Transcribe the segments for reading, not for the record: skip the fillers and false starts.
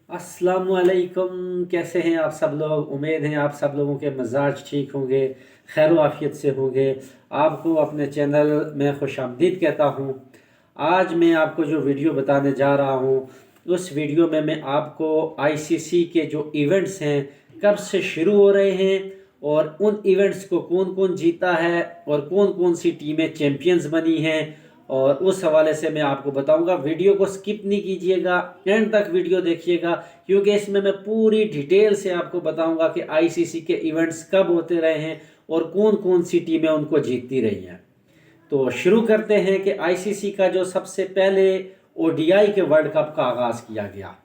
अस्सलामुअलैकुम। कैसे हैं आप सब लोग? उम्मीद है आप सब लोगों के मिजाज ठीक होंगे, खैर आफियत से होंगे। आपको अपने चैनल में खुशामदीद कहता हूँ। आज मैं आपको जो वीडियो बताने जा रहा हूँ, उस वीडियो में मैं आपको आईसीसी के जो इवेंट्स हैं कब से शुरू हो रहे हैं और उन इवेंट्स को कौन कौन जीता है और कौन कौन सी टीमें चैम्पियंस बनी हैं, और उस हवाले से मैं आपको बताऊंगा। वीडियो को स्किप नहीं कीजिएगा, एंड तक वीडियो देखिएगा, क्योंकि इसमें मैं पूरी डिटेल से आपको बताऊंगा कि आईसीसी के इवेंट्स कब होते रहे हैं और कौन कौन सी टीमें उनको जीतती रही हैं। तो शुरू करते हैं कि आईसीसी का जो सबसे पहले ओडीआई के वर्ल्ड कप का आगाज़ किया गया।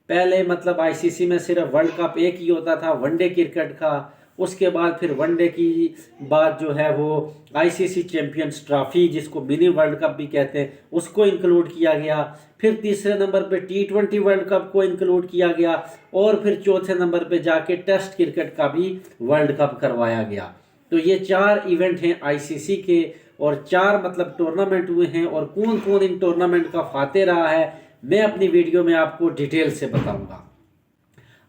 पहले मतलब आईसीसी में सिर्फ वर्ल्ड कप एक ही होता था, वनडे क्रिकेट का। उसके बाद फिर वनडे की बाद जो है वो आईसीसी चैंपियंस ट्रॉफी, जिसको मिनी वर्ल्ड कप भी कहते हैं, उसको इंक्लूड किया गया। फिर तीसरे नंबर पे टी20 वर्ल्ड कप को इंक्लूड किया गया, और फिर चौथे नंबर पे जाके टेस्ट क्रिकेट का भी वर्ल्ड कप करवाया गया। तो ये 4 इवेंट हैं आईसीसी के, और 4 मतलब टूर्नामेंट हुए हैं, और कौन कौन इन टूर्नामेंट का फाते रहा है मैं अपनी वीडियो में आपको डिटेल से बताऊंगा।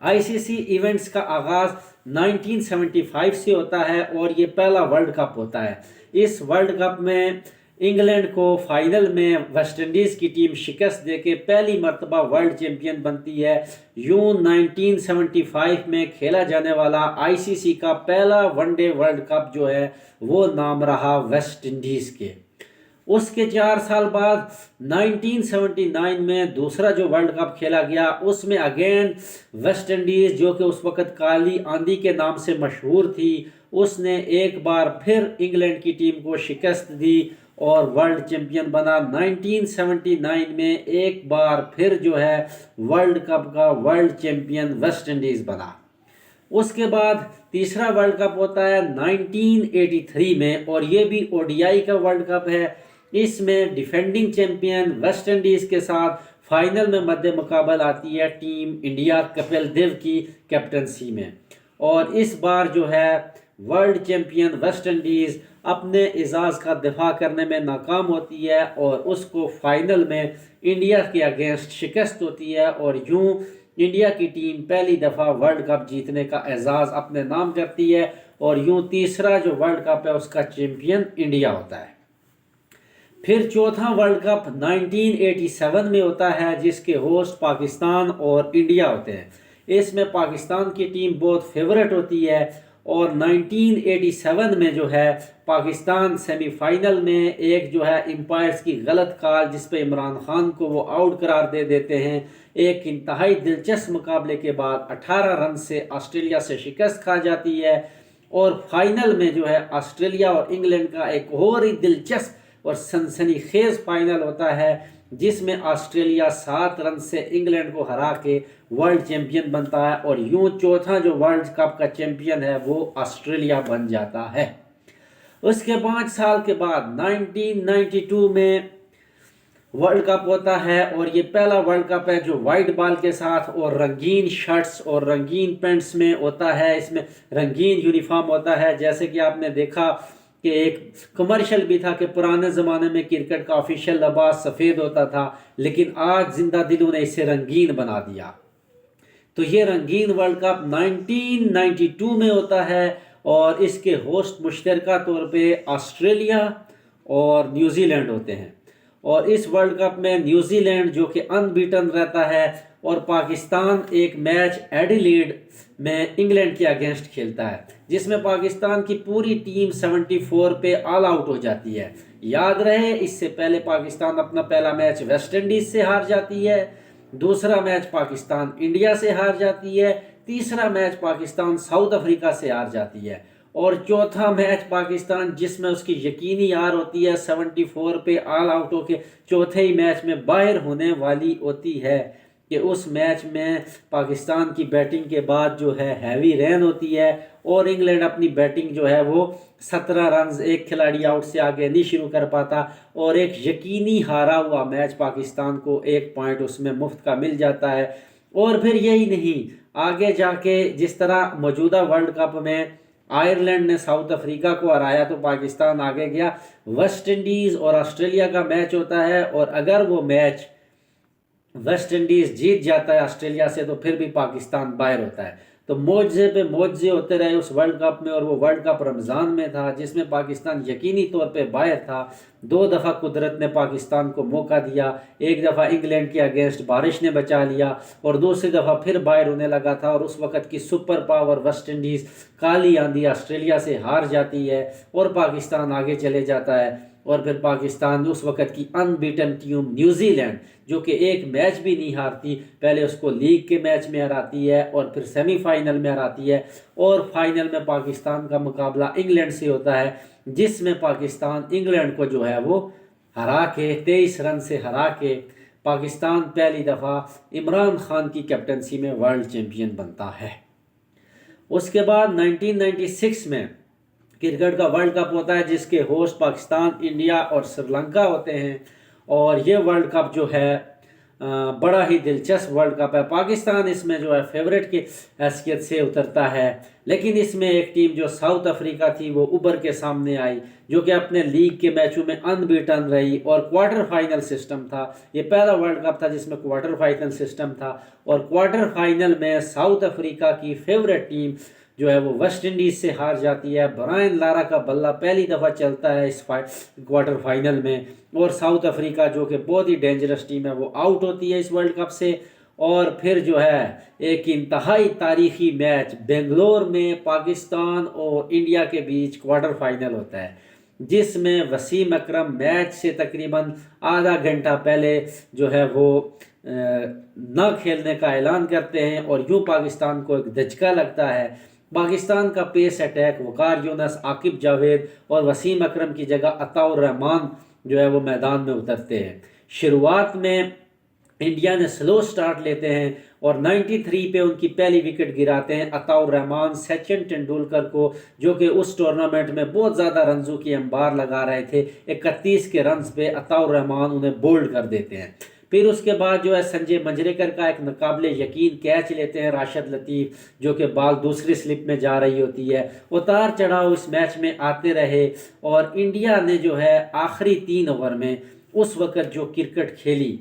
आईसीसी इवेंट्स का आगाज 1975 से होता है और ये पहला वर्ल्ड कप होता है। इस वर्ल्ड कप में इंग्लैंड को फाइनल में वेस्ट इंडीज की टीम शिकस्त देके पहली मर्तबा वर्ल्ड चैंपियन बनती है। यूं 1975 में खेला जाने वाला आईसीसी का पहला वनडे वर्ल्ड कप जो है वो नाम रहा वेस्ट इंडीज के। उसके 4 साल बाद 1979 में दूसरा जो वर्ल्ड कप खेला गया, उसमें अगेन वेस्ट इंडीज, जो कि उस वक्त काली आंधी के नाम से मशहूर थी, उसने एक बार फिर इंग्लैंड की टीम को शिकस्त दी और वर्ल्ड चैंपियन बना। 1979 में एक बार फिर जो है वर्ल्ड कप का वर्ल्ड चैंपियन वेस्ट इंडीज बना। उसके बाद तीसरा वर्ल्ड कप होता है 1983 में, और ये भी ओडीआई का वर्ल्ड कप है। इसमें डिफेंडिंग चैंपियन वेस्ट इंडीज के साथ फाइनल में मद्दे मुकाबल आती है टीम इंडिया कपिल देव की कैप्टनसी में, और इस बार जो है वर्ल्ड चैंपियन वेस्ट इंडीज अपने एजाज का दिफा करने में नाकाम होती है और उसको फाइनल में इंडिया के अगेंस्ट शिकस्त होती है, और यूं इंडिया की टीम पहली दफा वर्ल्ड कप जीतने का एजाज अपने नाम करती है, और यूं तीसरा जो वर्ल्ड कप है उसका चैंपियन इंडिया होता है। फिर चौथा वर्ल्ड कप 1987 में होता है, जिसके होस्ट पाकिस्तान और इंडिया होते हैं। इसमें पाकिस्तान की टीम बहुत फेवरेट होती है, और 1987 में जो है पाकिस्तान सेमीफाइनल में एक जो है एम्पायर्स की गलत कॉल, जिस पे इमरान खान को वो आउट करार दे देते हैं, एक इंतहाई दिलचस्प मुकाबले के बाद 18 रन से ऑस्ट्रेलिया से शिकस्त खा जाती है। और फाइनल में जो है ऑस्ट्रेलिया और इंग्लैंड का एक और ही दिलचस्प और सनसनीखेज फाइनल होता है, जिसमें ऑस्ट्रेलिया 7 रन से इंग्लैंड को हरा के वर्ल्ड चैंपियन बनता है, और यूं चौथा जो वर्ल्ड कप का चैंपियन है वो ऑस्ट्रेलिया बन जाता है। उसके 5 साल के बाद 1992 में वर्ल्ड कप होता है, और ये पहला वर्ल्ड कप है जो वाइट बॉल के साथ और रंगीन शर्ट्स और रंगीन पैंट्स में होता है। इसमें रंगीन यूनिफॉर्म होता है, जैसे कि आपने देखा कि एक कमर्शियल भी था कि पुराने ज़माने में क्रिकेट का ऑफिशियल लिबास सफ़ेद होता था, लेकिन आज जिंदा दिलों ने इसे रंगीन बना दिया। तो ये रंगीन वर्ल्ड कप 1992 में होता है, और इसके होस्ट मुश्तरका तौर पे ऑस्ट्रेलिया और न्यूजीलैंड होते हैं। और इस वर्ल्ड कप में न्यूजीलैंड जो कि अनबीटन रहता है, और पाकिस्तान एक मैच एडिलेड में इंग्लैंड के अगेंस्ट खेलता है, जिसमें पाकिस्तान की पूरी टीम 74 पे ऑल आउट हो जाती है। याद रहे, इससे पहले पाकिस्तान अपना पहला मैच वेस्ट इंडीज से हार जाती है, दूसरा मैच पाकिस्तान इंडिया से हार जाती है, तीसरा मैच पाकिस्तान साउथ अफ्रीका से हार जाती है, और चौथा मैच पाकिस्तान, जिसमें उसकी यकीनी हार होती है 74 पे ऑल आउट होके चौथे ही मैच में बाहर होने वाली होती है, कि उस मैच में पाकिस्तान की बैटिंग के बाद जो है हैवी रेन होती है, और इंग्लैंड अपनी बैटिंग जो है वो 17 रन, एक खिलाड़ी आउट से आगे नहीं शुरू कर पाता, और एक यकीनी हारा हुआ मैच पाकिस्तान को 1 पॉइंट उसमें मुफ्त का मिल जाता है। और फिर यही नहीं, आगे जाके जिस तरह मौजूदा वर्ल्ड कप में आयरलैंड ने साउथ अफ्रीका को हराया तो पाकिस्तान आगे गया, वेस्ट इंडीज़ और ऑस्ट्रेलिया का मैच होता है, और अगर वो मैच वेस्ट इंडीज जीत जाता है ऑस्ट्रेलिया से तो फिर भी पाकिस्तान बाहर होता है। तो मुआवजे पे मुआवजे होते रहे उस वर्ल्ड कप में, और वो वर्ल्ड कप रमज़ान में था जिसमें पाकिस्तान यकीनी तौर पे बाहर था। 2 दफ़ा कुदरत ने पाकिस्तान को मौका दिया, एक दफ़ा इंग्लैंड के अगेंस्ट बारिश ने बचा लिया और दूसरी दफ़ा फिर बाहर होने लगा था। और उस वक़्त की सुपर पावर वेस्ट इंडीज़ काली आंधी ऑस्ट्रेलिया से हार जाती है और पाकिस्तान आगे चले जाता है। और फिर पाकिस्तान उस वक़्त की अनबीटन टीम न्यूजीलैंड, जो कि एक मैच भी नहीं हारती, पहले उसको लीग के मैच में हराती है और फिर सेमीफाइनल में हराती है, और फाइनल में पाकिस्तान का मुकाबला इंग्लैंड से होता है जिसमें पाकिस्तान इंग्लैंड को जो है वो हरा के 23 रन से हरा के पाकिस्तान पहली दफ़ा इमरान खान की कैप्टनसी में वर्ल्ड चैम्पियन बनता है। उसके बाद 1996 में क्रिकेट का वर्ल्ड कप होता है जिसके होस्ट पाकिस्तान, इंडिया और श्रीलंका होते हैं। और ये वर्ल्ड कप जो है बड़ा ही दिलचस्प वर्ल्ड कप है। पाकिस्तान इसमें जो है फेवरेट की हैसियत से उतरता है, लेकिन इसमें एक टीम जो साउथ अफ्रीका थी वो उभर के सामने आई, जो कि अपने लीग के मैचों में अनबीटन रही और क्वार्टर फाइनल सिस्टम था। ये पहला वर्ल्ड कप था जिसमें क्वार्टर फाइनल सिस्टम था, और क्वार्टर फाइनल में साउथ अफ्रीका की फेवरेट टीम जो है वो वेस्ट इंडीज से हार जाती है। ब्रायन लारा का बल्ला पहली दफ़ा चलता है इस क्वार्टर फाइनल में, और साउथ अफ्रीका जो कि बहुत ही डेंजरस टीम है वो आउट होती है इस वर्ल्ड कप से। और फिर जो है एक इंतहाई तारीखी मैच बेंगलोर में पाकिस्तान और इंडिया के बीच क्वार्टर फाइनल होता है, जिसमें वसीम अकरम मैच से तकरीबन आधा घंटा पहले जो है वो न खेलने का ऐलान करते हैं, और यूँ पाकिस्तान को एक धचका लगता है। पाकिस्तान का पेस अटैक वकार यूनस, आकिब जावेद और वसीम अकरम की जगह अताउर रहमान जो है वो मैदान में उतरते हैं। शुरुआत में इंडिया ने स्लो स्टार्ट लेते हैं और 93 पे उनकी पहली विकेट गिराते हैं अताउर रहमान सचिन तेंदुलकर को, जो कि उस टूर्नामेंट में बहुत ज़्यादा रनों की अंबार लगा रहे थे। 31 के रन्स पे अताउर रहमान उन्हें बोल्ड कर देते हैं। फिर उसके बाद जो है संजय मंजरेकर का एक नाकाबिले यकीन कैच लेते हैं राशिद लतीफ़, जो कि बॉल दूसरी स्लिप में जा रही होती है। उतार चढ़ाव इस मैच में आते रहे, और इंडिया ने जो है आखिरी 3 ओवर में उस वक़्त जो क्रिकेट खेली,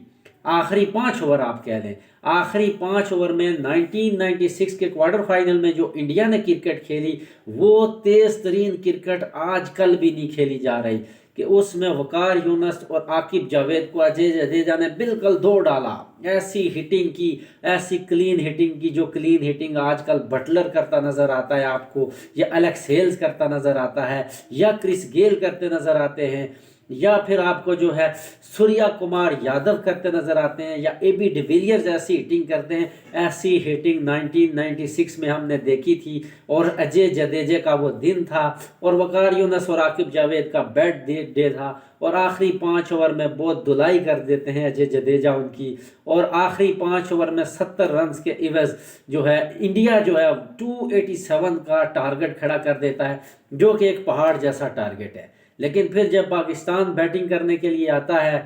आखिरी 5 ओवर आप कह लें, आखिरी 5 ओवर में 1996 के क्वार्टर फाइनल में जो इंडिया ने क्रिकेट खेली वो तेज़ तरीन क्रिकेट आज कल भी नहीं खेली जा रही, कि उसमें वकार यूनस और आकिब जावेद को अजय जडेजा ने बिल्कुल धो डाला। ऐसी हिटिंग की, ऐसी क्लीन हिटिंग की, जो क्लीन हिटिंग आजकल बटलर करता नज़र आता है आपको, या एलेक्स हेल्स करता नज़र आता है, या क्रिस गेल करते नज़र आते हैं, या फिर आपको जो है सूर्या कुमार यादव करते नजर आते हैं, या AB डिविलियर्स ऐसी हिटिंग करते हैं। ऐसी हिटिंग 1996 में हमने देखी थी, और अजय जडेजा का वो दिन था, और वकार यूनस और आकिब जावेद का बैड डे था, और आखिरी 5 ओवर में बहुत धुलाई कर देते हैं अजय जडेजा उनकी, और आखिरी 5 ओवर में 70 रन के इवज जो है इंडिया जो है 287 का टारगेट खड़ा कर देता है, जो कि एक पहाड़ जैसा टारगेट है। लेकिन फिर जब पाकिस्तान बैटिंग करने के लिए आता है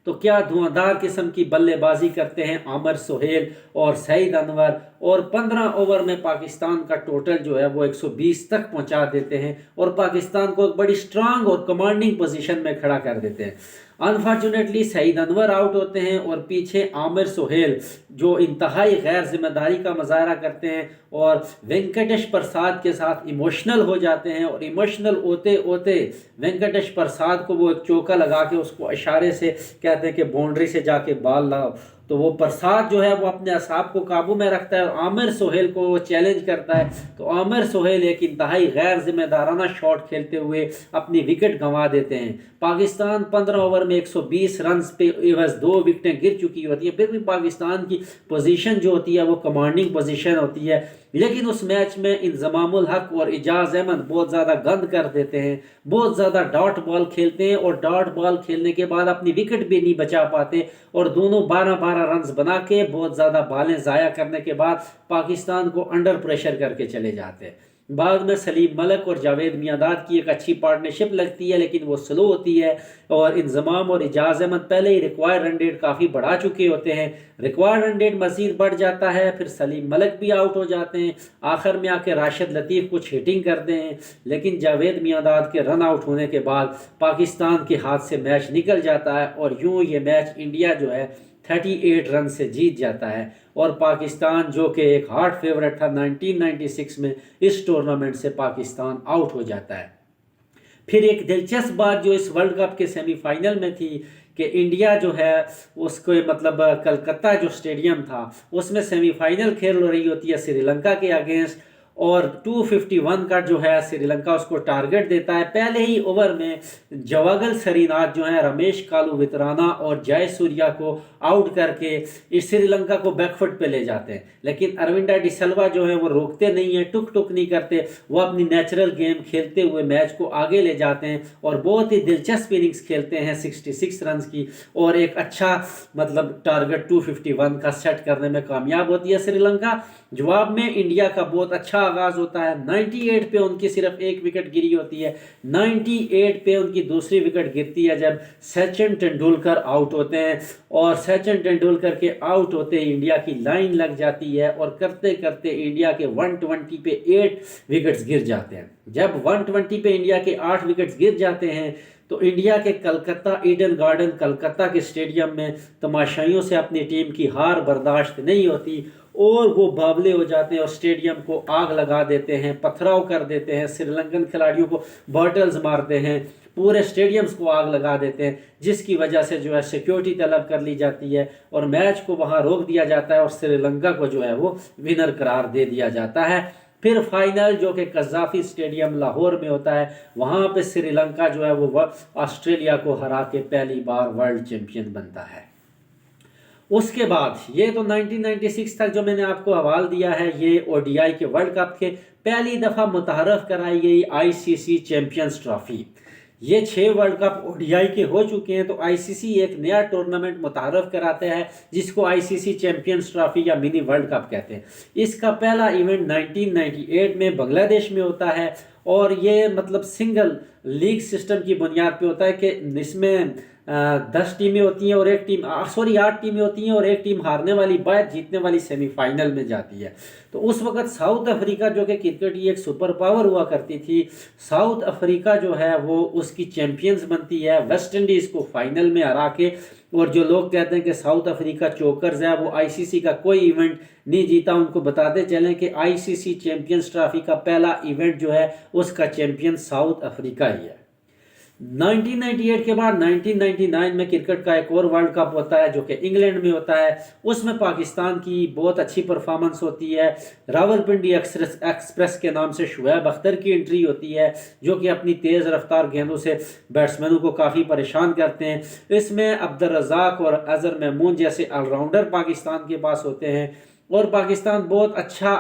तो क्या धुआंधार किस्म की बल्लेबाजी करते हैं आमिर सुहेल और सईद अनवर, और 15 ओवर में पाकिस्तान का टोटल जो है वो 120 तक पहुंचा देते हैं, और पाकिस्तान को एक बड़ी स्ट्रांग और कमांडिंग पोजीशन में खड़ा कर देते हैं। अनफॉर्चुनेटली सईद अनवर आउट होते हैं, और पीछे आमिर सुहेल जो इंतहाई गैर जिम्मेदारी का मुजाहरा करते हैं और वेंकटेश प्रसाद के साथ इमोशनल हो जाते हैं, और इमोशनल होते होते वेंकटेश प्रसाद को वो एक चौका लगा के उसको इशारे से कहते हैं कि बाउंड्री से जाके बॉल लाओ। तो वो प्रसाद जो है वो अपने असाब को काबू में रखता है और आमिर सुहेल को वो चैलेंज करता है। तो आमिर सुहेल एक इंतहाई गैर जिम्मेदाराना शॉट खेलते हुए अपनी विकेट गंवा देते हैं। पाकिस्तान 15 ओवर में 120 रन पे एवज 2 विकेटें गिर चुकी होती हैं। फिर भी पाकिस्तान की पोजीशन जो होती है वो कमांडिंग पोजीशन होती है, लेकिन उस मैच में इंजमामुल हक और इजाज अहमद बहुत ज़्यादा गंद कर देते हैं, बहुत ज़्यादा डॉट बॉल खेलते हैं, और डॉट बॉल खेलने के बाद अपनी विकेट भी नहीं बचा पाते, और दोनों 12-12 रन बना के बहुत ज़्यादा बॉलें ज़ाया करने के बाद पाकिस्तान को अंडर प्रेशर करके चले जाते हैं। बाद में सलीम मलिक और जावेद मियांदाद की एक अच्छी पार्टनरशिप लगती है, लेकिन वो स्लो होती है, और इंजमाम और इजाज अहमद पहले ही रिक्वायर्ड रन रेट काफ़ी बढ़ा चुके होते हैं। रिक्वायर्ड रन रेट मजीद बढ़ जाता है, फिर सलीम मलिक भी आउट हो जाते हैं। आखिर में आके राशिद लतीफ़ कुछ हिटिंग करते हैं, लेकिन जावेद मियांदाद के रन आउट होने के बाद पाकिस्तान के हाथ से मैच निकल जाता है, और यूँ ये मैच इंडिया जो है 38 रन से जीत जाता है और पाकिस्तान जो कि एक हार्ड फेवरेट था 1996 में, इस टूर्नामेंट से पाकिस्तान आउट हो जाता है। फिर एक दिलचस्प बात जो इस वर्ल्ड कप के सेमीफाइनल में थी कि इंडिया जो है उसको मतलब कलकत्ता जो स्टेडियम था उसमें सेमीफाइनल खेल रही होती है श्रीलंका के अगेंस्ट, और 251 का जो है श्रीलंका उसको टारगेट देता है। पहले ही ओवर में जवागल श्रीनाथ जो है रमेश कालू वितराना और जय सूर्या को आउट करके इस श्रीलंका को बैकफुट पे ले जाते हैं, लेकिन अरविंदा डिसल्वा जो है वो रोकते नहीं है, टुक टुक नहीं करते, वो अपनी नेचुरल गेम खेलते हुए मैच को आगे ले जाते हैं और बहुत ही दिलचस्प इनिंग्स खेलते हैं 66 रन की, और एक अच्छा मतलब टारगेट 251 का सेट करने में कामयाब होती है श्रीलंका। जवाब में इंडिया का बहुत अच्छा आगाज होता है। 98 पे उनकी सिर्फ एक विकेट गिरी होती है। 98 पे उनकी दूसरी विकेट गिरती है जब सचिन तेंदुलकर आउट होते हैं, और सचिन तेंदुलकर के आउट होते ही इंडिया की लाइन लग जाती है और करते करते इंडिया के 120 पे 8 विकेट्स गिर जाते हैं। जब 120 पे इंडिया के 8 विकेट्स गिर जाते हैं तो इंडिया के कलकत्ता ईडन गार्डन कलकत्ता के स्टेडियम में तमाशाइयों से अपनी टीम की हार बर्दाश्त नहीं होती और वो बावले हो जाते हैं और स्टेडियम को आग लगा देते हैं, पथराव कर देते हैं, श्रीलंकन खिलाड़ियों को बॉटल्स मारते हैं, पूरे स्टेडियम्स को आग लगा देते हैं, जिसकी वजह से जो है सिक्योरिटी तलब कर ली जाती है और मैच को वहाँ रोक दिया जाता है और श्रीलंका को जो है वो विनर करार दे दिया जाता है। फिर फाइनल जो कि कज़ाफी स्टेडियम लाहौर में होता है, वहाँ पे श्रीलंका जो है वो ऑस्ट्रेलिया को हरा के पहली बार वर्ल्ड चैंपियन बनता है। उसके बाद ये तो 1996 तक जो मैंने आपको हवाल दिया है, ये ओडीआई के वर्ल्ड कप के पहली दफ़ा मुतहरफ कराई गई आईसीसी चैंपियंस ट्रॉफी। ये 6 वर्ल्ड कप ओडीआई के हो चुके हैं, तो आईसीसी एक नया टूर्नामेंट मुतहरफ कराते हैं जिसको आईसीसी चैंपियंस ट्रॉफी या मिनी वर्ल्ड कप कहते हैं। इसका पहला इवेंट 1998 में बांग्लादेश में होता है और ये मतलब सिंगल लीग सिस्टम की बुनियाद पे होता है कि इसमें 10 टीमें होती हैं और एक टीम 8 टीमें होती हैं और एक टीम हारने वाली बाद जीतने वाली सेमीफाइनल में जाती है। तो उस वक्त साउथ अफ्रीका जो कि क्रिकेट की एक सुपर पावर हुआ करती थी, साउथ अफ्रीका जो है वो उसकी चैंपियंस बनती है वेस्ट इंडीज़ को फाइनल में हरा के। और जो लोग कहते हैं कि साउथ अफ्रीका चोकर्स है, वो आईसीसी का कोई इवेंट नहीं जीता, उनको बताते चलें कि आईसीसी चैंपियंस ट्रॉफी का पहला इवेंट जो है उसका चैंपियन साउथ अफ्रीका ही है। 1998 के बाद 1999 में क्रिकेट का एक और वर्ल्ड कप होता है जो कि इंग्लैंड में होता है। उसमें पाकिस्तान की बहुत अच्छी परफॉर्मेंस होती है। रावलपिंडी एक्सप्रेस के नाम से शुएब अख्तर की एंट्री होती है जो कि अपनी तेज़ रफ्तार गेंदों से बैट्समैनों को काफ़ी परेशान करते हैं। इसमें अब्दुल रज़ाक और अजहर महमूद जैसे ऑलराउंडर पाकिस्तान के पास होते हैं और पाकिस्तान बहुत अच्छा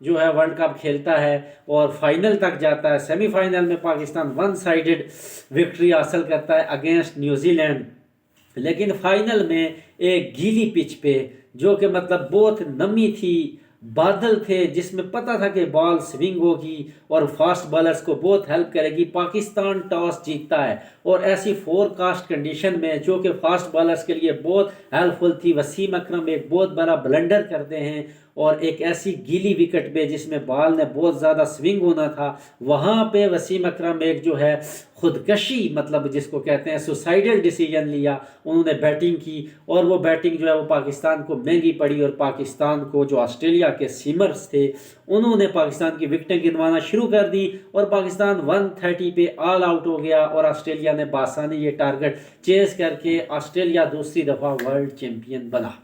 जो है वर्ल्ड कप खेलता है और फाइनल तक जाता है। सेमीफाइनल में पाकिस्तान वन साइडेड विक्ट्री हासिल करता है अगेंस्ट न्यूजीलैंड, लेकिन फाइनल में एक गीली पिच पे जो कि मतलब बहुत नमी थी, बादल थे, जिसमें पता था कि बॉल स्विंग होगी और फास्ट बॉलर्स को बहुत हेल्प करेगी, पाकिस्तान टॉस जीतता है और ऐसी फोरकास्ट कंडीशन में जो कि फास्ट बॉलर्स के लिए बहुत हेल्पफुल थी, वसीम अकरम एक बहुत बड़ा ब्लंडर करते हैं और एक ऐसी गीली विकेट पे जिसमें बॉल ने बहुत ज़्यादा स्विंग होना था, वहाँ पे वसीम अकरम एक जो है खुदकशी मतलब जिसको कहते हैं सुसाइडल डिसीजन लिया, उन्होंने बैटिंग की और वो बैटिंग जो है वो पाकिस्तान को महंगी पड़ी और पाकिस्तान को जो ऑस्ट्रेलिया के सीमर्स थे उन्होंने पाकिस्तान की विकेटें गिनवाना शुरू कर दी और पाकिस्तान 130 पे ऑल आउट हो गया और ऑस्ट्रेलिया ने बासानी ये टारगेट चेस करके ऑस्ट्रेलिया दूसरी दफ़ा वर्ल्ड चैम्पियन बना।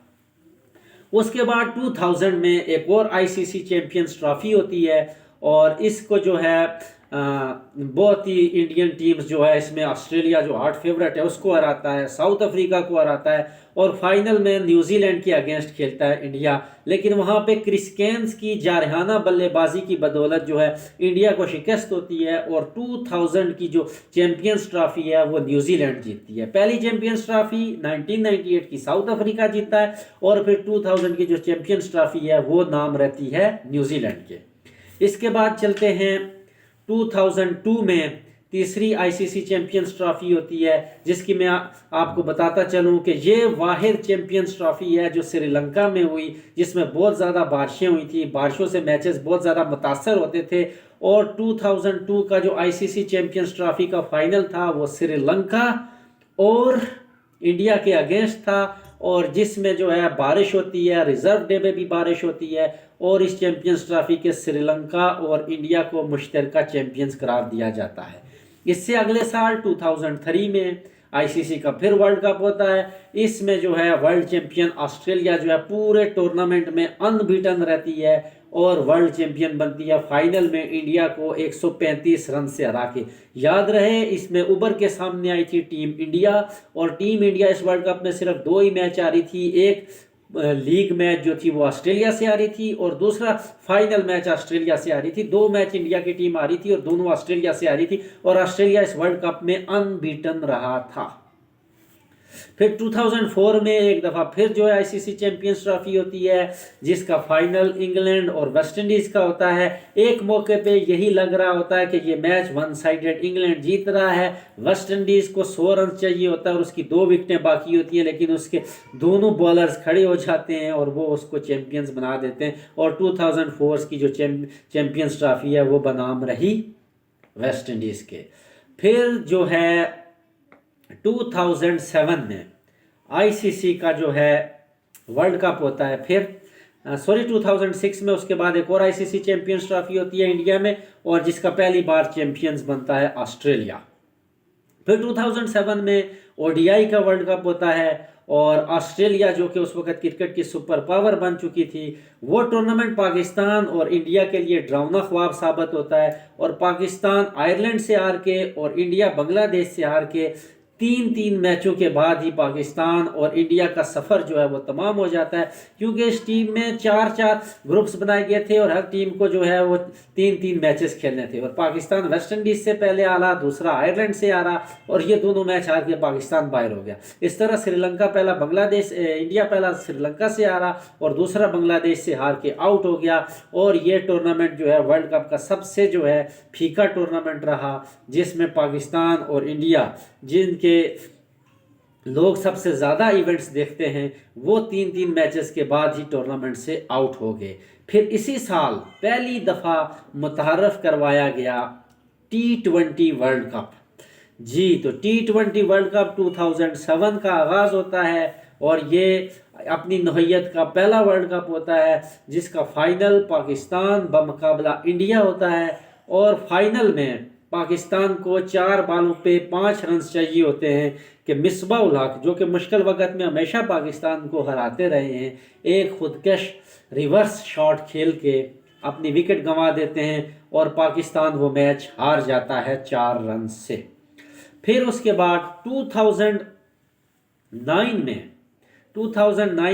उसके बाद 2000 में एक और आईसीसी चैंपियंस ट्रॉफी होती है और इसको जो है बहुत ही इंडियन टीम्स जो है इसमें ऑस्ट्रेलिया जो हार्ड फेवरेट है उसको हराता है, साउथ अफ्रीका को हराता है और फाइनल में न्यूजीलैंड के अगेंस्ट खेलता है इंडिया। लेकिन वहाँ पे क्रिस गेल्स की जारहाना बल्लेबाजी की बदौलत जो है इंडिया को शिकस्त होती है और 2000 की जो चैंपियंस ट्रॉफी है वो न्यूजीलैंड जीतती है। पहली चैंपियंस ट्रॉफी 1998 की साउथ अफ्रीका जीतता है और फिर 2000 की जो चैंपियंस ट्रॉफी है वो नाम रहती है न्यूजीलैंड के। इसके बाद चलते हैं 2002 में तीसरी आईसीसी चैंपियंस ट्रॉफी होती है जिसकी मैं आपको बताता चलूं कि ये वाहिद चैंपियंस ट्रॉफी है जो श्रीलंका में हुई, जिसमें बहुत ज़्यादा बारिशें हुई थी, बारिशों से मैचेस बहुत ज़्यादा मुतासर होते थे और 2002 का जो आईसीसी चैंपियंस ट्रॉफी का फाइनल था वो श्रीलंका और इंडिया के अगेंस्ट था और जिसमें जो है बारिश होती है, रिजर्व डे में भी बारिश होती है, और इस चैंपियंस ट्रॉफी के श्रीलंका और इंडिया को मुश्तरका चैंपियंस करार दिया जाता है। इससे अगले साल 2003 में आईसीसी का फिर वर्ल्ड कप होता है। इसमें जो है वर्ल्ड चैंपियन ऑस्ट्रेलिया जो है पूरे टूर्नामेंट में अनबीटन रहती है और वर्ल्ड चैंपियन बनती है। फाइनल में इंडिया को 135 रन से हरा के। याद रहे इसमें उभर के सामने आई थी टीम इंडिया, और टीम इंडिया इस वर्ल्ड कप में सिर्फ 2 ही मैच आ रही थी। एक लीग मैच जो थी वो ऑस्ट्रेलिया से आ रही थी और दूसरा फाइनल मैच ऑस्ट्रेलिया से आ रही थी। 2 मैच इंडिया की टीम आ रही थी और दोनों ऑस्ट्रेलिया से आ रही थी, और ऑस्ट्रेलिया इस वर्ल्ड कप में अनबीटन रहा था। फिर 2004 में एक दफ़ा फिर जो है आईसीसी चैंपियंस ट्रॉफी होती है, जिसका फाइनल इंग्लैंड और वेस्ट इंडीज का होता है। एक मौके पे यही लग रहा होता है कि ये मैच वन साइडेड इंग्लैंड जीत रहा है, वेस्ट इंडीज को 100 रन चाहिए होता है और उसकी 2 विकेटें बाकी होती हैं, लेकिन उसके दोनों बॉलर्स खड़े हो जाते हैं और वो उसको चैंपियंस बना देते हैं, और 2004 की जो चैंपियंस ट्रॉफी है वो बनाम रही वेस्ट इंडीज़ के। फिर जो है 2007 में आईसीसी का जो है वर्ल्ड कप होता है। फिर 2006 में उसके बाद एक और आईसीसी चैंपियंस ट्रॉफी होती है इंडिया में, और जिसका पहली बार चैंपियंस बनता है ऑस्ट्रेलिया। फिर 2007 में ओडीआई का वर्ल्ड कप होता है, और ऑस्ट्रेलिया जो कि उस वक्त क्रिकेट की सुपर पावर बन चुकी थी, वो टूर्नामेंट पाकिस्तान और इंडिया के लिए डरावना ख्वाब साबित होता है, और पाकिस्तान आयरलैंड से हार के और इंडिया बांग्लादेश से हार के 3 मैचों के बाद ही पाकिस्तान और इंडिया का सफ़र जो है वो तमाम हो जाता है, क्योंकि इस टीम में 4 ग्रुप्स बनाए गए थे और हर टीम को जो है वो 3 मैचेस खेलने थे, और पाकिस्तान वेस्ट इंडीज़ से पहले हारा, दूसरा आयरलैंड से हारा, और ये दोनों मैच हार के पाकिस्तान बाहर हो गया। इस तरह इंडिया पहला श्रीलंका से हारा और दूसरा बांग्लादेश से हार के आउट हो गया, और ये टूर्नामेंट जो है वर्ल्ड कप का सबसे जो है फीका टूर्नामेंट रहा, जिसमें पाकिस्तान और इंडिया, जिनके लोग सबसे ज़्यादा इवेंट्स देखते हैं, वो 3 मैचेस के बाद ही टूर्नामेंट से आउट हो गए। फिर इसी साल पहली दफ़ा मुतहर्रफ करवाया गया T20 वर्ल्ड कप। जी, तो T20 वर्ल्ड कप 2007 का आगाज़ होता है, और ये अपनी नौइयत का पहला वर्ल्ड कप होता है, जिसका फाइनल पाकिस्तान बमुकाबला इंडिया होता है, और फाइनल में पाकिस्तान को 4 बालों पे 5 रन चाहिए होते हैं कि मिसबाह उल हक, जो कि मुश्किल वक्त में हमेशा पाकिस्तान को हराते रहे हैं, एक खुदकश रिवर्स शॉट खेल के अपनी विकेट गंवा देते हैं, और पाकिस्तान वो मैच हार जाता है 4 रन से। फिर उसके बाद 2009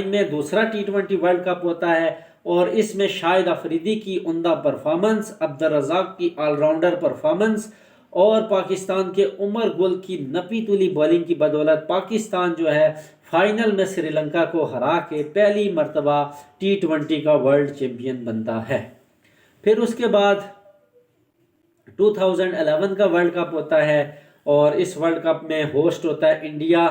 में दूसरा T20 वर्ल्ड कप होता है, और इसमें शाहिद अफरीदी की उम्दा परफॉर्मेंस, अब्दुल रज़ाक की ऑलराउंडर परफॉर्मेंस और पाकिस्तान के उमर गुल की नपी तुली बॉलिंग की बदौलत पाकिस्तान जो है फाइनल में श्रीलंका को हरा के पहली मरतबा T20 का वर्ल्ड चैंपियन बनता है। फिर उसके बाद 2011 का वर्ल्ड कप होता है, और इस वर्ल्ड कप में होस्ट होता है इंडिया,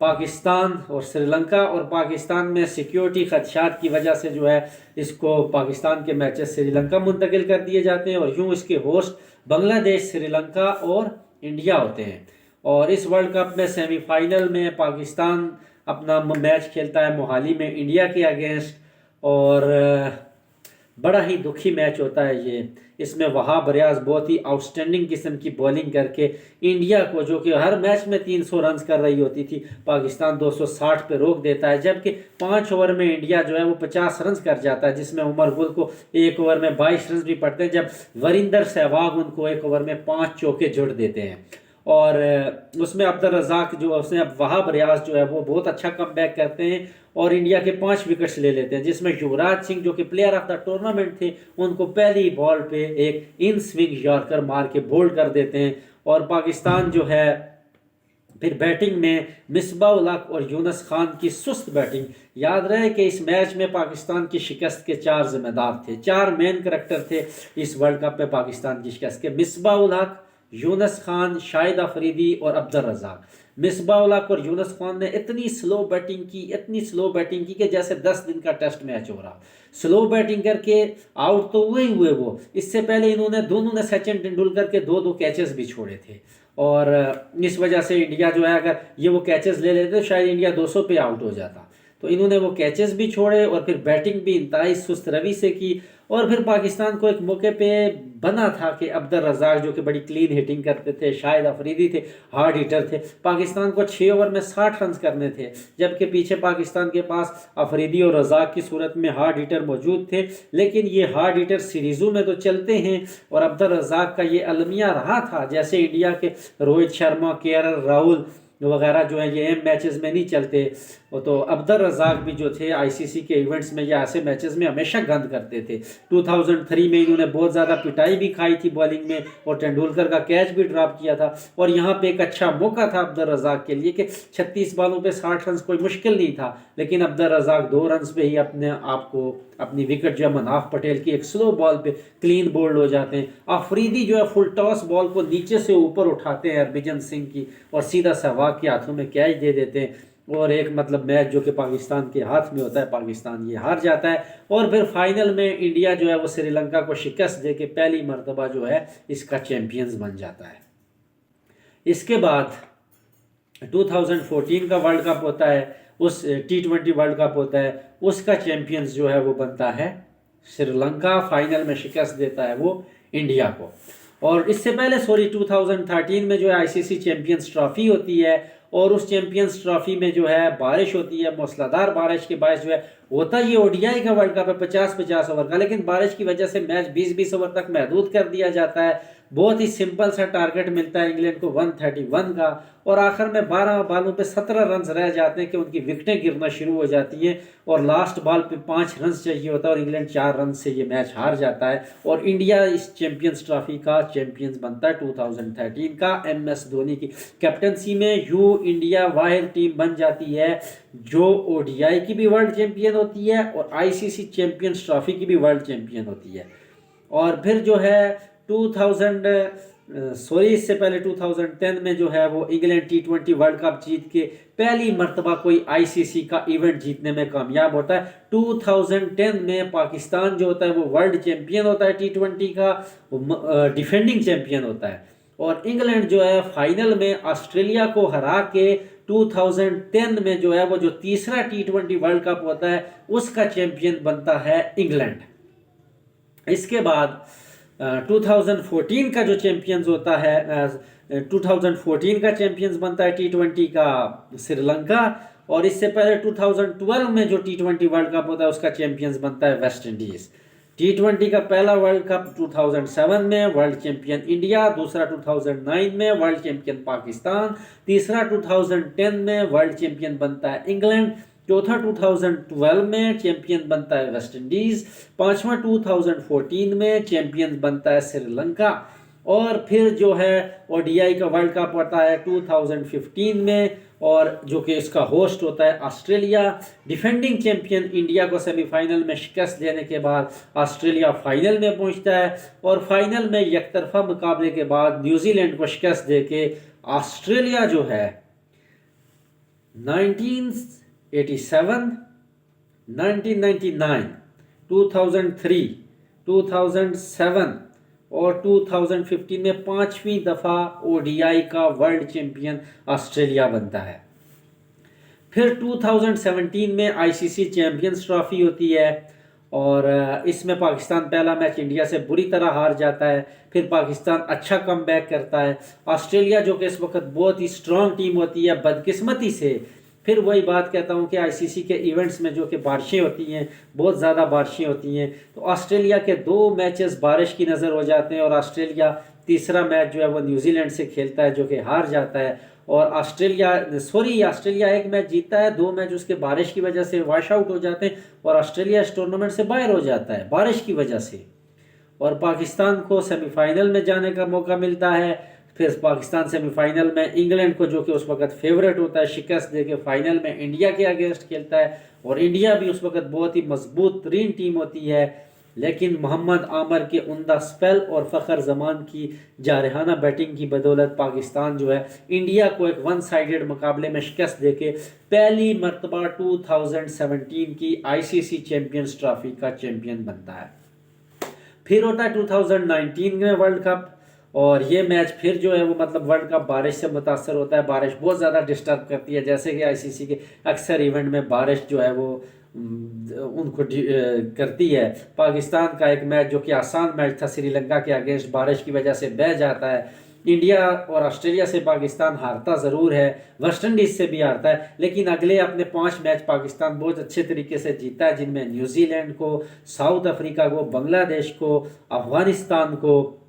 पाकिस्तान और श्रीलंका, और पाकिस्तान में सिक्योरिटी खदशात की वजह से जो है इसको पाकिस्तान के मैचेस श्रीलंका मुंतकिल कर दिए जाते हैं, और यूँ इसके होस्ट बांग्लादेश, श्रीलंका और इंडिया होते हैं। और इस वर्ल्ड कप में सेमीफाइनल में पाकिस्तान अपना मैच खेलता है मोहाली में इंडिया के अगेंस्ट, और बड़ा ही दुखी मैच होता है ये। इसमें वहाब रियाज बहुत ही आउटस्टैंडिंग किस्म की बॉलिंग करके इंडिया को, जो कि हर मैच में 300 रन कर रही होती थी, पाकिस्तान 260 पे रोक देता है, जबकि 5 ओवर में इंडिया जो है वो 50 रन कर जाता है, जिसमें उमर गुल को 1 ओवर में 22 रन भी पड़ते हैं, जब वरिंदर सहवाग उनको 1 ओवर में 5 चौके जुड़ देते हैं। और उसमें अब्दुल रज़ाक जो उसने अब वहाब रियाज जो है वो बहुत अच्छा कमबैक करते हैं और इंडिया के 5 विकेट्स ले लेते हैं, जिसमें युवराज सिंह जो कि प्लेयर ऑफ द टूर्नामेंट थे, उनको पहली बॉल पे एक इन स्विंग यॉर्कर मार के बोल्ड कर देते हैं। और पाकिस्तान जो है फिर बैटिंग में मिसबाह उल हक और यूनुस खान की सुस्त बैटिंग। याद रहे कि इस मैच में पाकिस्तान की शिकस्त के 4 जिम्मेदार थे, 4 मेन करैक्टर थे इस वर्ल्ड कप में पाकिस्तान की शिकस्त के, मिसबाह उल हक, यूनुस खान, शाहिद अफरीदी और अब्दुल रज़ाक। मिसबाह उल हक और यूनुस खान ने इतनी स्लो बैटिंग की कि जैसे 10 दिन का टेस्ट मैच हो रहा। स्लो बैटिंग करके आउट तो हुए वो, इससे पहले इन्होंने दोनों ने सचिन तेंदुलकर के 2-2 कैचेस भी छोड़े थे। और इस वजह से इंडिया जो है, अगर ये वो कैचेस ले लेते तो शायद इंडिया 200 पे आउट हो जाता। तो इन्होंने वो कैचेस भी छोड़े और फिर बैटिंग भी इंतहाई सुस्त रवि से की। और फिर पाकिस्तान को एक मौके पे बना था कि अब्दुल रज़ाक जो कि बड़ी क्लीन हिटिंग करते थे, शाहिद अफरीदी थे, हार्ड हिटर थे, पाकिस्तान को 6 ओवर में 60 रन करने थे, जबकि पीछे पाकिस्तान के पास अफरीदी और रज़ाक की सूरत में हार्ड हिटर मौजूद थे। लेकिन ये हार्ड हिटर सीरीज़ों में तो चलते हैं और अब्दुल रज़ाक का ये अलमिया रहा था, जैसे इंडिया के रोहित शर्मा, केएल राहुल वगैरह जो है ये मैचेस में नहीं चलते। तो अब्दुल रज़ाक भी जो थे आईसीसी के इवेंट्स में या ऐसे मैचेस में हमेशा गंद करते थे। 2003 में इन्होंने बहुत ज़्यादा पिटाई भी खाई थी बॉलिंग में और तेंदुलकर का कैच भी ड्रॉप किया था। और यहाँ पे एक अच्छा मौका था अब्दुल रज़ाक के लिए कि 36 बॉलों पे 60 रन कोई मुश्किल नहीं था, लेकिन अब्दुल रज़ाक 2 रन पे ही अपने आप को अपनी विकेट जो है मनाफ पटेल की एक स्लो बॉल पे क्लीन बोल्ड हो जाते हैं। अफरीदी जो है फुल टॉस बॉल को नीचे से ऊपर उठाते हैं हरभजन सिंह की और सीधा सहवाग के हाथों में कैच दे देते हैं और एक मतलब मैच जो कि पाकिस्तान के हाथ में होता है, पाकिस्तान ये हार जाता है। और फिर फाइनल में इंडिया जो है वो श्रीलंका को शिकस्त दे के पहली मरतबा जो है इसका चैंपियंस बन जाता है। इसके बाद 2014 का वर्ल्ड कप होता है, उस T20 वर्ल्ड कप होता है, उसका चैंपियंस जो है वो बनता है श्रीलंका। फाइनल में शिकस्त देता है वो इंडिया को। और इससे पहले 2013 में जो है आईसीसी चैंपियंस ट्रॉफी होती है और उस चैंपियंस ट्रॉफी में जो है बारिश होती है, मूसलाधार बारिश के बायस जो है होता ये ओडीआई का वर्ल्ड कप है 50-50 ओवर का, लेकिन बारिश की वजह से मैच 20-20 ओवर तक महदूद कर दिया जाता है। बहुत ही सिंपल सा टारगेट मिलता है इंग्लैंड को 131 का और आखिर में 12 बॉलों पे 17 रन रह जाते हैं कि उनकी विकेटें गिरना शुरू हो जाती हैं और लास्ट बॉल पे 5 रन चाहिए होता है और इंग्लैंड 4 रन से ये मैच हार जाता है और इंडिया इस चैंपियंस ट्रॉफी का चैंपियंस बनता है 2013 का। MS धोनी की कैप्टनसी में इंडिया वाहिद टीम बन जाती है जो ओडीआई की भी वर्ल्ड चैंपियन होती है और आईसीसी चैंपियंस ट्रॉफी की भी वर्ल्ड चैंपियन होती है। और फिर जो है इससे पहले 2010 में जो है वो इंग्लैंड T20 वर्ल्ड कप जीत के पहली मर्तबा कोई आईसीसी का इवेंट जीतने में कामयाब होता है। 2010 में पाकिस्तान जो होता है वो वर्ल्ड चैंपियन होता है T20 का, डिफेंडिंग चैंपियन होता है और इंग्लैंड जो है फाइनल में ऑस्ट्रेलिया को हरा के 2010 में जो है वो जो तीसरा T20 वर्ल्ड कप होता है उसका चैंपियन बनता है इंग्लैंड। इसके बाद 2014 का जो चैंपियंस होता है 2014 का चैंपियंस बनता है T20 का श्रीलंका और इससे पहले 2012 में जो T20 वर्ल्ड कप होता है उसका चैंपियंस बनता है वेस्ट इंडीज। T20 का पहला वर्ल्ड कप 2007 में वर्ल्ड चैंपियन इंडिया, दूसरा 2009 में वर्ल्ड चैंपियन पाकिस्तान, तीसरा 2010 में वर्ल्ड चैंपियन बनता है इंग्लैंड, चौथा 2012 में चैंपियन बनता है वेस्ट इंडीज, पांचवा 2014 में चैंपियन बनता है श्रीलंका और फिर जो है ओडीआई का वर्ल्ड कप होता है 2015 में और जो कि इसका होस्ट होता है ऑस्ट्रेलिया। डिफेंडिंग चैंपियन इंडिया को सेमीफाइनल में शिकस्त देने के बाद ऑस्ट्रेलिया फाइनल में पहुंचता है और फाइनल में एकतरफा मुकाबले के बाद न्यूजीलैंड को शिकस्त देके ऑस्ट्रेलिया जो है 1987, 1999, 2003, 2007 और 2015 में 5वीं दफ़ा ओडीआई का वर्ल्ड चैंपियन ऑस्ट्रेलिया बनता है। फिर 2017 में आईसीसी चैंपियंस ट्रॉफी होती है और इसमें पाकिस्तान पहला मैच इंडिया से बुरी तरह हार जाता है। फिर पाकिस्तान अच्छा कमबैक करता है। ऑस्ट्रेलिया जो कि इस वक्त बहुत ही स्ट्रॉन्ग टीम होती है, बदकिस्मती से फिर वही बात कहता हूँ कि आईसीसी के इवेंट्स में जो कि बारिशें होती हैं, बहुत ज़्यादा बारिशें होती हैं, तो ऑस्ट्रेलिया के 2 मैचेस बारिश की नज़र हो जाते हैं और ऑस्ट्रेलिया तीसरा मैच जो है वो न्यूजीलैंड से खेलता है जो कि हार जाता है और ऑस्ट्रेलिया एक मैच जीतता है, 2 मैच उसके बारिश की वजह से वॉश आउट हो जाते हैं और ऑस्ट्रेलिया इस टूर्नामेंट से बाहर हो जाता है बारिश की वजह से और पाकिस्तान को सेमीफाइनल में जाने का मौका मिलता है। फिर पाकिस्तान सेमीफाइनल में इंग्लैंड को जो कि उस वक्त फेवरेट होता है शिकस्त देके फाइनल में इंडिया के अगेंस्ट खेलता है और इंडिया भी उस वक्त बहुत ही मजबूत तरीन टीम होती है, लेकिन मोहम्मद आमर के उम्दा स्पेल और फ़खर जमान की जारहाना बैटिंग की बदौलत पाकिस्तान जो है इंडिया को एक 1 साइडेड मुकाबले में शिकस्त देके पहली मरतबा 2017 की आईसीसी चैंपियंस ट्रॉफी का चैंपियन बनता है। फिर होता है 2019 में वर्ल्ड कप और ये मैच फिर जो है वो मतलब वर्ल्ड कप बारिश से मुतासर होता है। बारिश बहुत ज़्यादा डिस्टर्ब करती है, जैसे कि आईसीसी के अक्सर इवेंट में बारिश जो है वो उनको करती है। पाकिस्तान का एक मैच जो कि आसान मैच था श्रीलंका के अगेंस्ट, बारिश की वजह से बह जाता है। इंडिया और ऑस्ट्रेलिया से पाकिस्तान हारता ज़रूर है, वेस्ट इंडीज़ से भी हारता है, लेकिन अगले अपने 5 मैच पाकिस्तान बहुत अच्छे तरीके से जीता है, जिनमें न्यूजीलैंड को, साउथ अफ्रीका को, बांग्लादेश को, अफगानिस्तान को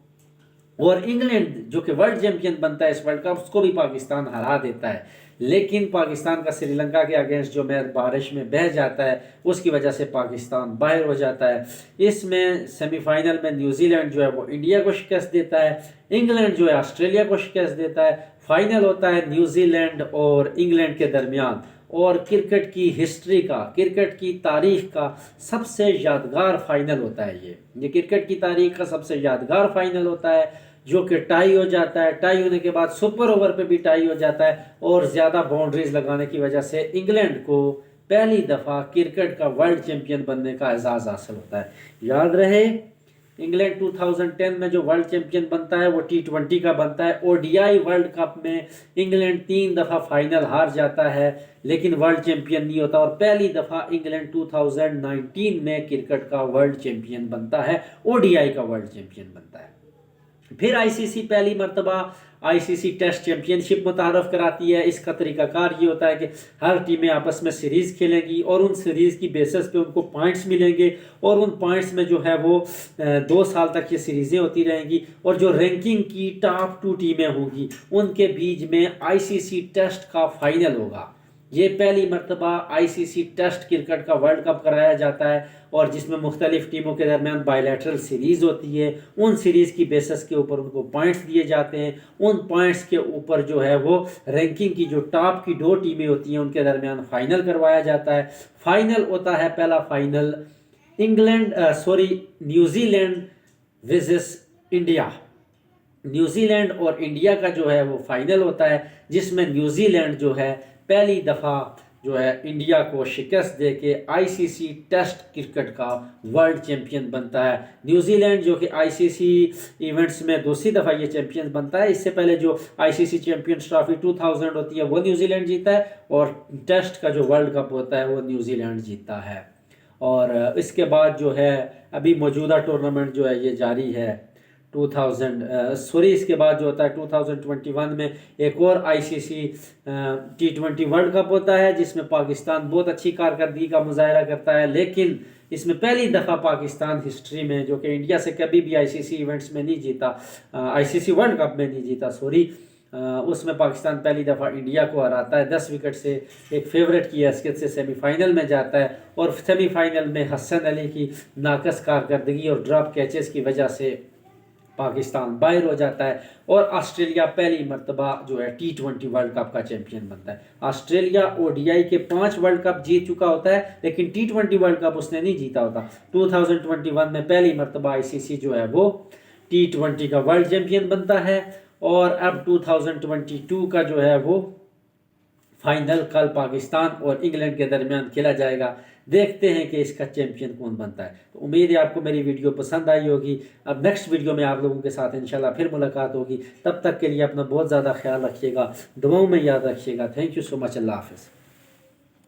और इंग्लैंड जो कि वर्ल्ड चैंपियन बनता है इस वर्ल्ड कप, उसको भी पाकिस्तान हरा देता है। लेकिन पाकिस्तान का श्रीलंका के अगेंस्ट जो मैच बारिश में बह जाता है, उसकी वजह से पाकिस्तान बाहर हो जाता है। इसमें सेमीफाइनल में न्यूजीलैंड जो है वो इंडिया को शिकस्त देता है, इंग्लैंड जो है ऑस्ट्रेलिया को शिकस्त देता है। फाइनल होता है न्यूजीलैंड और इंग्लैंड के दरमियान, और क्रिकेट की हिस्ट्री का, क्रिकेट की तारीख का सबसे यादगार फाइनल होता है। ये क्रिकेट की तारीख का सबसे यादगार फाइनल होता है, जो कि टाई हो जाता है। टाई होने के बाद सुपर ओवर पे भी टाई हो जाता है, और ज़्यादा बाउंड्रीज लगाने की वजह से इंग्लैंड को पहली दफ़ा क्रिकेट का वर्ल्ड चैंपियन बनने का एजाज़ हासिल होता है। याद रहे, इंग्लैंड 2010 में जो वर्ल्ड चैंपियन बनता है वो T20 का बनता है। ओडीआई वर्ल्ड कप में इंग्लैंड 3 दफ़ा फाइनल हार जाता है, लेकिन वर्ल्ड चैंपियन नहीं होता, और पहली दफ़ा इंग्लैंड 2019 में क्रिकेट का वर्ल्ड चैंपियन बनता है, ओडीआई का वर्ल्ड चैंपियन बनता है। फिर आईसीसी पहली मरतबा आईसीसी टेस्ट चैंपियनशिप मुतारफ़ कराती है। इसका तरीकाकार ये होता है कि हर टीमें आपस में सीरीज़ खेलेंगी, और उन सीरीज़ की बेसिस पे उनको पॉइंट्स मिलेंगे, और उन पॉइंट्स में जो है वो 2 साल तक ये सीरीज़ें होती रहेंगी, और जो रैंकिंग की टॉप 2 टीमें होंगी उनके बीच में आईसीसी टेस्ट का फाइनल होगा। ये पहली मरतबा आईसीसी टेस्ट क्रिकेट का वर्ल्ड कप कराया जाता है, और जिसमें मुख्तलिफ टीमों के दरमियान बायलैटरल सीरीज़ होती है। उन सीरीज़ की बेसिस के ऊपर उनको पॉइंट्स दिए जाते हैं, उन पॉइंट्स के ऊपर जो है वो रैंकिंग की जो टॉप की 2 टीमें होती हैं उनके दरमियान फाइनल करवाया जाता है। फाइनल होता है पहला final New Zealand versus India. New Zealand और इंडिया का जो है वो फाइनल होता है, जिसमें न्यूजीलैंड जो है पहली दफ़ा जो है इंडिया को शिकस्त दे के आईसीसी टेस्ट क्रिकेट का वर्ल्ड चैंपियन बनता है। न्यूजीलैंड जो कि आईसीसी इवेंट्स में दूसरी दफ़ा ये चैंपियन बनता है। इससे पहले जो आईसीसी चैंपियंस ट्रॉफी 2000 होती है वो न्यूजीलैंड जीता है, और टेस्ट का जो वर्ल्ड कप होता है वो न्यूजीलैंड जीतता है। और इसके बाद जो है अभी मौजूदा टूर्नामेंट जो है ये जारी है। इसके बाद जो होता है 2021 में एक और आईसीसी T20 वर्ल्ड कप होता है, जिसमें पाकिस्तान बहुत अच्छी कारकर्दगी का मुजाहरा करता है। लेकिन इसमें पहली दफ़ा पाकिस्तान हिस्ट्री में, जो कि इंडिया से कभी भी आईसीसी इवेंट्स में नहीं जीता, आईसीसी वर्ल्ड कप में नहीं जीता उसमें पाकिस्तान पहली दफ़ा इंडिया को हराता है 10 विकेट से। एक फेवरेट की हैसियत से सेमीफाइनल में जाता है, और सेमीफाइनल में हसन अली की नाकस कारकर्दगी और ड्रॉप कैचेस की वजह से पाकिस्तान बाहर हो जाता है, और ऑस्ट्रेलिया पहली मरतबा जो है T20 वर्ल्ड कप का चैंपियन बनता है। ऑस्ट्रेलिया ओडीआई के 5 वर्ल्ड कप जीत चुका होता है, लेकिन T20 वर्ल्ड कप उसने नहीं जीता होता। 2021 में पहली मरतबा आईसीसी जो है वो T20 का वर्ल्ड चैंपियन बनता है, और अब 2022 का जो है वो फाइनल कल पाकिस्तान और इंग्लैंड के दरमियान खेला जाएगा। देखते हैं कि इसका चैंपियन कौन बनता है। तो उम्मीद है आपको मेरी वीडियो पसंद आई होगी। अब नेक्स्ट वीडियो में आप लोगों के साथ इंशाल्लाह फिर मुलाकात होगी। तब तक के लिए अपना बहुत ज़्यादा ख्याल रखिएगा, दुआओं में याद रखिएगा। Thank you so much. अल्लाह हाफ़िज़।